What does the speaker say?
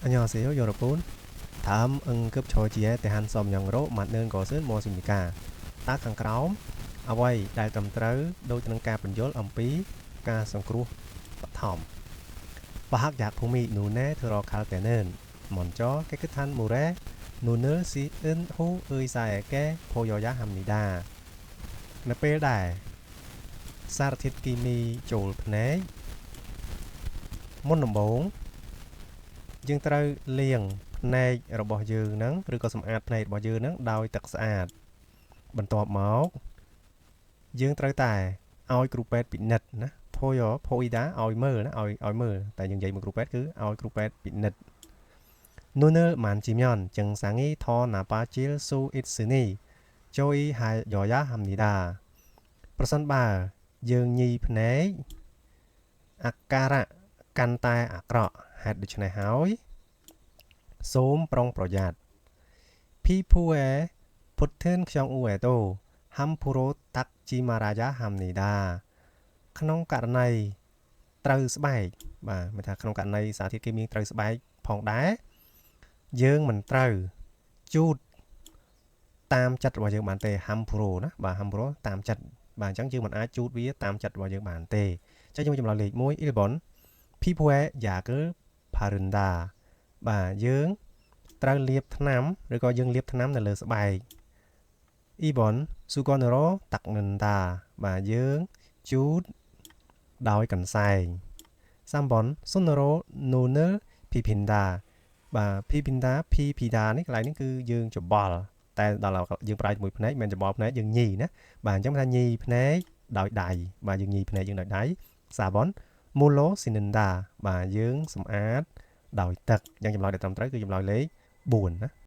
안녕하세요, 여러분. 다음 응급 처지에 대한 설명으로 만든 것은 무엇입니까? 딱ខាងក្រោមអ្វីដែលត្រឹមត្រូវដូចនឹងការបញ្យល់អំពីការសង្គ្រោះបឋម Bahag Phumi Nune Thuro Kaltenen Moncho Kekitan Mure Nune Si In Hu Ui Saeke Poyoya Hamnida នៅពេលដែលសារធាតុគីមីចូលភ្នែកមុនដំបូងយើងត្រូវលាងភ្នែករបស់យើងហ្នឹងឬក៏សម្អាតភ្នែករបស់យើងហ្នឹងដោយទឹកស្អាតបន្ទាប់មកយើងត្រូវតែឲ្យគ្រូពេទ្យពិនិត្យណាភយឲ្យមើលណាឲ្យមើលតែយើងនិយាយមកគ្រូពេទ្យគឺឲ្យគ្រូពេទ្យពិនិត្យនោះនៅមិនជីមៀនចឹងសាងីថណាប៉ាជីលស៊ូអ៊ីតស៊ឺនីជួយហើយយ៉យ៉ាហាំនីដាប្រសិនបើយើងញីភ្នែកអាការៈកាន់តែអាក្រក់ហេតុដូច្នេះហើយសូមប្រុងប្រយ័ត្នភីភូអេពុទ្ធិនខ្យងអ៊ូអេតូហាំភូរ៉ូតាក់ជីម៉ារ៉ាយ៉ាហាំនីដាក្នុងករណីត្រូវស្បែកបាទមានថាក្នុងករណីសារធាតុគីមីត្រូវស្បែកផងដែរយើងមិនត្រូវជូតតាមចិត្តរបស់យើងបានទេហាំភូរ៉ូណាបាទហាំភូរ៉ូតាមចិត្តបាទអញ្ចឹងយើងមិនអាចជូតវាតាមចិត្តរបស់យើងបានទេអញ្ចឹងយើងចម្លើយលេខ1 11 ភីភូអេយ៉ាកើផារិនដាបាទយើងត្រូវលាបថ្នាំឬក៏យើងលាបថ្នាំនៅលើស្បែក2 ស៊ូកូណូរ៉ូតាក់និនដាបាទយើងជូតដោយកន្សែង3 ស៊ុនណូរ៉ូនូនឺភីភីនដាបាទភីភីនដានេះកន្លែងនេះគឺយើងច្បល់តែដល់យើងប្រើជាមួយភ្នែកមិនច្បល់ភ្នែកយើងញីណាបាទអញ្ចឹងថាញីភ្នែកដោយដៃបាទយើងញីភ្នែកយើងដោយដៃ4 មូឡូស៊ីនិនដាបាទយើងសម្អាតដោយទឹកយ៉ាងចម្លើយដែលត្រឹមត្រូវគឺចម្លើយលេខ4ណា